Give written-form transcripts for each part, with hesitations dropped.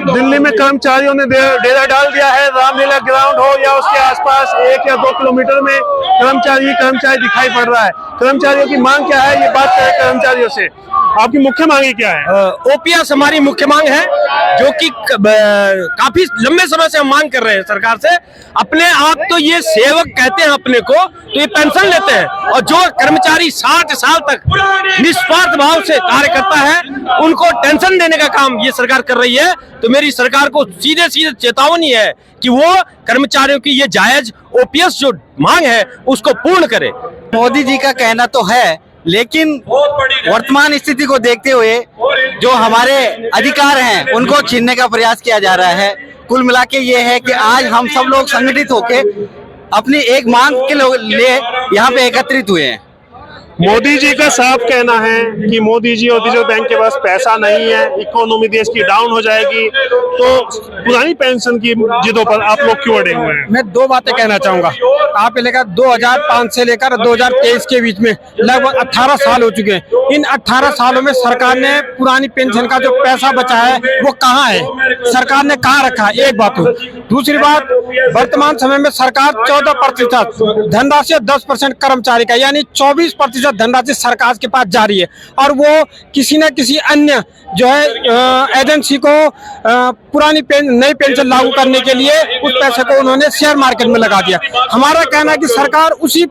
दिल्ली में कर्मचारियों ने डेरा डाल दिया है। रामलीला ग्राउंड हो या उसके आसपास 1 या 2 किलोमीटर में कर्मचारी दिखाई पड़ रहा है। कर्मचारियों की मांग क्या है, ये बात करें कर्मचारियों से। आपकी मुख्य मांग क्या है? ओपीएस हमारी मुख्य मांग है, जो कि काफी लंबे समय से हम मांग कर रहे हैं सरकार से। अपने आप तो ये सेवक कहते हैं अपने को, तो ये पेंशन लेते हैं, और जो कर्मचारी 60 साल तक निस्वार्थ भाव से कार्य करता है, उनको टेंशन देने का काम ये सरकार कर रही है। तो मेरी सरकार को सीधे सीधे चेतावनी है कि वो कर्मचारियों की ये जायज ओपीएस जो मांग है उसको पूर्ण करे। मोदी जी का कहना तो है, लेकिन वर्तमान स्थिति को देखते हुए जो हमारे अधिकार हैं उनको छीनने का प्रयास किया जा रहा है। कुल मिला के ये है कि आज हम सब लोग संगठित होके अपनी एक मांग के लिए यहाँ पे एकत्रित हुए हैं। मोदी जी का साफ कहना है कि मोदी जी और रिजर्व बैंक के पास पैसा नहीं है, इकोनॉमी देश की डाउन हो जाएगी, तो पुरानी पेंशन की जिदों पर आप लोग क्यों अड़े हुए हैं? मैं 2 बातें कहना चाहूंगा। आप लेकर 2005 से लेकर 2023 के बीच में लगभग 18 साल हो चुके हैं। इन 18 सालों में सरकार ने पुरानी पेंशन का जो पैसा बचा है वो कहाँ है, सरकार ने कहाँ रखा है, एक बात हो। दूसरी बात, वर्तमान समय में सरकार 14% धनराशि और 10% कर्मचारी का, यानी 24% धनराशि सरकार के पास जारी है, और वो किसी न किसी अन्य जो है एजेंसी को पुरानी नई पेंशन लागू करने के लिए उस पैसे को उन्होंने शेयर मार्केट में लगा दिया। हमारा कहना है कि सरकार उसी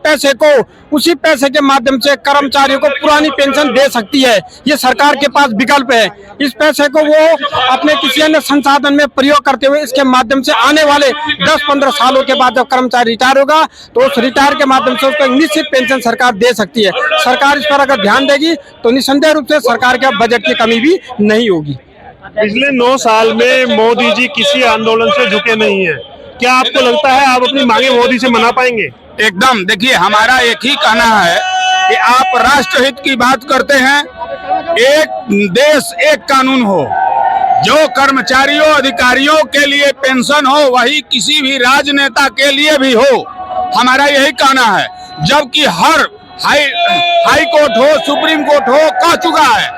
पैसे के माध्यम से कर्मचारियों को पुरानी पेंशन दे सकती है। ये सरकार के पास विकल्प है। इस पैसे को वो अपने किसी अन्य संसाधन में प्रयोग करते हुए इसके माध्यम से आने वाले 10-15 सालों के बाद जब कर्मचारी रिटायर होगा तो उस रिटायर के माध्यम से उसको निश्चित पेंशन सरकार दे सकती है। सरकार इस पर अगर ध्यान देगी तो निसंदेह रूप से सरकार के बजट की कमी भी नहीं होगी। पिछले 9 साल में मोदी जी किसी आंदोलन से झुके नहीं है। क्या आपको लगता है आप अपनी मांगे मोदी से मना पाएंगे? एकदम। देखिए, हमारा एक ही कहना है कि आप राष्ट्रहित की बात करते हैं, एक देश एक कानून हो, जो कर्मचारियों अधिकारियों के लिए पेंशन हो वही किसी भी राजनेता के लिए भी हो। हमारा यही कहना है। जबकि हर हाई कोर्ट हो, सुप्रीम कोर्ट हो, कह चुका है,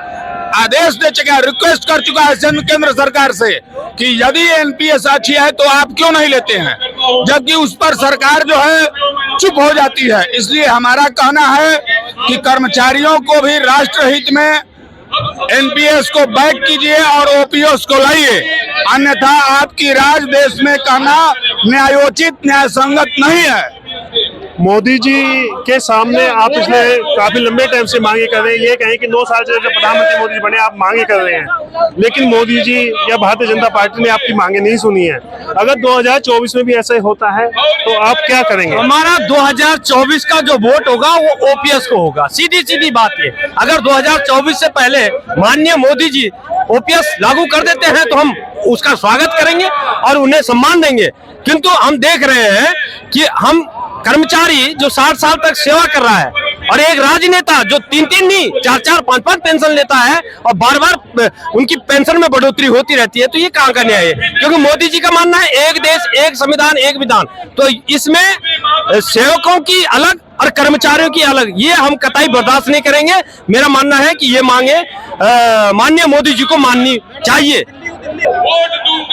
आदेश दे चुका है, रिक्वेस्ट कर चुका है केंद्र सरकार से कि यदि एनपीएस अच्छी है तो आप क्यों नहीं लेते हैं, जबकि उस पर सरकार जो है चुप हो जाती है। इसलिए हमारा कहना है कि कर्मचारियों को भी राष्ट्रहित में एनपीएस को बैक कीजिए और ओपीएस को लाइए, अन्यथा आपकी राज देश में कहना न्यायोचित, न्याय संगत नहीं है। मोदी जी के सामने आप पिछले काफी लंबे टाइम से मांगे कर रहे हैं। ये कहें कि 9 साल से जब प्रधानमंत्री मोदी जी बने आप मांगे कर रहे हैं, लेकिन मोदी जी या भारतीय जनता पार्टी ने आपकी मांगे नहीं सुनी है। अगर 2024 में भी ऐसा ही होता है तो आप क्या करेंगे? हमारा 2024 का जो वोट होगा वो ओपीएस को होगा। सीधी बात है। अगर 2024 से पहले माननीय मोदी जी ओपीएस लागू कर देते हैं तो हम उसका स्वागत करेंगे और उन्हें सम्मान देंगे। किंतु हम देख रहे हैं कि हम कर्मचारी जो 60 साल तक सेवा कर रहा है और एक राजनेता जो 3-3 नहीं 4-4, 5-5 पेंशन लेता है और बार-बार उनकी पेंशन में बढ़ोतरी होती रहती है, तो ये कहाँ का न्याय है? क्योंकि मोदी जी का मानना है एक देश एक संविधान एक विधान, तो इसमें सेवकों की अलग और कर्मचारियों की अलग, ये हम कतई बर्दाश्त नहीं करेंगे। मेरा मानना है कि ये मांगे माननीय मोदी जी को माननी चाहिए।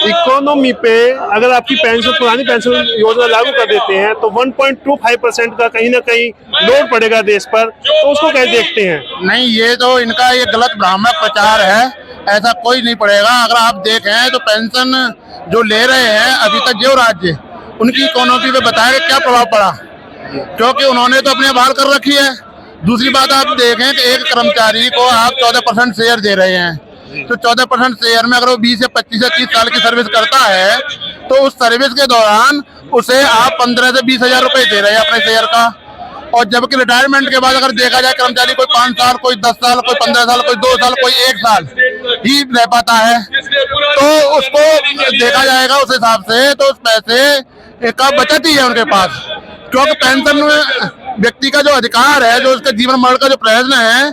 इकोनॉमी पे अगर आपकी पेंशन पुरानी पेंशन योजना लागू कर देते हैं तो 1.25% का कहीं ना कहीं लोड पड़ेगा देश पर, तो उसको कैसे देखते हैं? नहीं, ये तो इनका ये गलत भ्रामक प्रचार है। ऐसा कोई नहीं पड़ेगा। अगर आप देखें तो पेंशन जो ले रहे हैं अभी तक जो राज्य, उनकी इकोनॉमी पे बताएगा क्या प्रभाव पड़ा, क्योंकि उन्होंने तो अपने बहाल कर रखी है। दूसरी बात आप देखें कि एक कर्मचारी को आप 14% शेयर दे रहे हैं, तो 14% शेयर में अगर वो 20 या 25 या 30 साल की सर्विस करता है तो उस सर्विस के दौरान उसे आप 15 से 20 हजार रुपए दे रहे हैं अपने शेयर का। और जबकि रिटायरमेंट के बाद अगर देखा जाए कर्मचारी कोई 5 साल, कोई 10 साल, कोई 15 साल, कोई 2 साल, कोई 1 साल ही रह पाता है, तो उसको देखा जाएगा उस हिसाब से तो उस पैसे का बचत ही है उनके पास। क्योंकि पेंशन व्यक्ति का जो अधिकार है, जो उसके जीवन मरण का जो प्रयोजन है,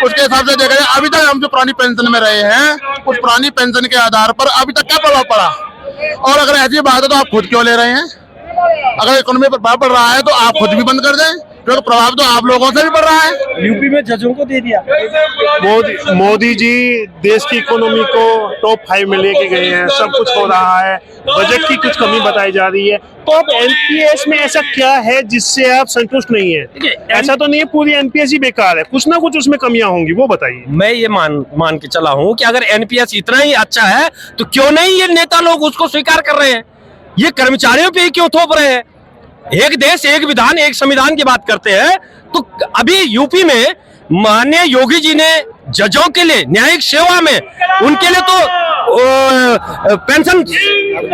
उसके हिसाब से देखा जाए अभी तक हम जो पुरानी पेंशन में रहे हैं उस पुरानी पेंशन के आधार पर अभी तक क्या प्रभाव पड़ा। और अगर ऐसी बात है तो आप खुद क्यों ले रहे हैं? अगर इकोनॉमी पर प्रभाव पड़ रहा है तो आप खुद भी बंद कर दें। तो प्रभाव तो आप लोगों से भी पड़ रहा है। यूपी में जजों को दे दिया। मोदी जी देश की इकोनॉमी को टॉप 5 में लेके गए हैं, सब कुछ हो रहा है, बजट की कुछ कमी बताई जा रही है। तो अब एनपीएस में ऐसा क्या है जिससे आप संतुष्ट नहीं है? ऐसा तो नहीं है पूरी एनपीएस ही बेकार है, कुछ ना कुछ उसमें कमियां होंगी, वो बताइए। मैं ये मान के चला हूं कि अगर एनपीएस इतना ही अच्छा है तो क्यों नहीं ये नेता लोग उसको स्वीकार कर रहे हैं, ये कर्मचारियों पे ही क्यों थोप रहे हैं? एक देश एक विधान एक संविधान की बात करते हैं, तो अभी यूपी में माननीय योगी जी ने जजों के लिए न्यायिक सेवा में उनके लिए तो पेंशन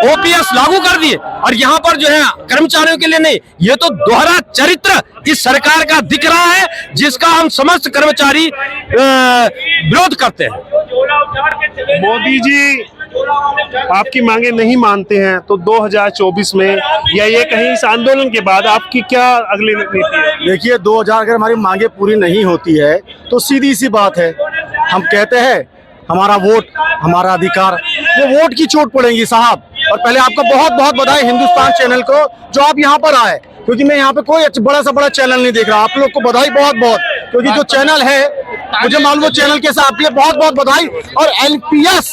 ओपीएस लागू कर दिए, और यहाँ पर जो है कर्मचारियों के लिए नहीं। ये तो दोहरा चरित्र इस सरकार का दिख रहा है, जिसका हम समस्त कर्मचारी विरोध करते हैं। मोदी जी आपकी मांगे नहीं मानते हैं तो 2024 में या ये कहीं इस आंदोलन के बाद आपकी क्या अगली नीति है? देखिए 2000 अगर हमारी मांगे पूरी नहीं होती है तो सीधी सी बात है, हम कहते हैं हमारा वोट हमारा अधिकार, वो वोट की चोट पड़ेगी साहब। और पहले आपको बहुत बहुत बधाई हिंदुस्तान चैनल को जो आप यहाँ पर आए, क्योंकि मैं यहाँ पे कोई बड़ा सा बड़ा चैनल नहीं देख रहा। आप लोग को बधाई बहुत बहुत, क्योंकि जो चैनल है मुझे मालूम है चैनल के साथ लिए बहुत बहुत बधाई। और एनपीएस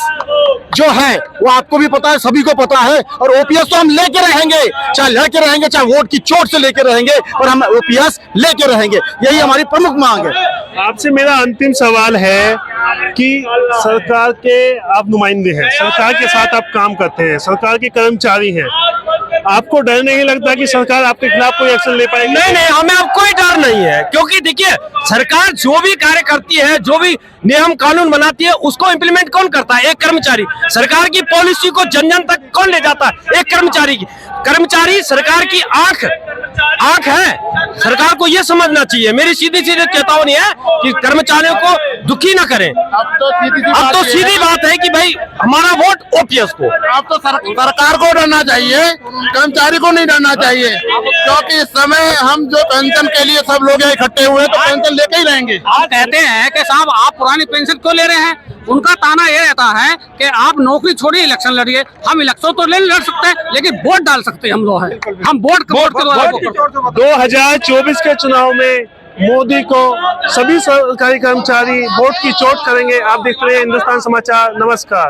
जो है वो आपको भी पता है, सभी को पता है, और ओपीएस तो हम लेके रहेंगे, चाहे लड़के रहेंगे चाहे वोट की चोट से लेके रहेंगे, और हम ओपीएस लेके रहेंगे, यही हमारी प्रमुख मांग है। आपसे मेरा अंतिम सवाल है कि सरकार के आप नुमाइंदे हैं, सरकार के साथ आप काम करते हैं, सरकार के कर्मचारी हैं, आपको डर नहीं लगता कि सरकार आपके खिलाफ कोई एक्शन ले पाएगी? नहीं, हमें अब कोई डर नहीं है, क्योंकि देखिए सरकार जो भी कार्य करती है, जो भी नियम कानून बनाती है, उसको इम्प्लीमेंट कौन करता है? एक कर्मचारी। सरकार की पॉलिसी को जन जन तक कौन ले जाता है? एक कर्मचारी की। कर्मचारी सरकार की आंख है, सरकार को यह समझना चाहिए। मेरी सीधी चेतावनी है कि कर्मचारियों को दुखी ना करें। अब तो सीधी बात है कि भाई हमारा वोट ओपीएस को। अब तो सरकार को डरना चाहिए, कर्मचारी को नहीं डरना चाहिए, क्योंकि इस समय हम जो पेंशन के लिए सब लोग इकट्ठे हुए तो पेंशन लेके ही रहेंगे। आप कहते हैं कि साहब आप पुरानी पेंशन क्यों ले रहे हैं? उनका ताना ये रहता है कि आप नौकरी छोड़िए, इलेक्शन लड़िए। हम इलेक्शन तो नहीं लड़ सकते, लेकिन वोट डाल सकते हैं हम लोग हैं, हम वोट के द्वारा 2024 के चुनाव में मोदी को सभी सरकारी कर्मचारी वोट की चोट करेंगे। आप देख रहे हैं हिंदुस्तान समाचार। नमस्कार।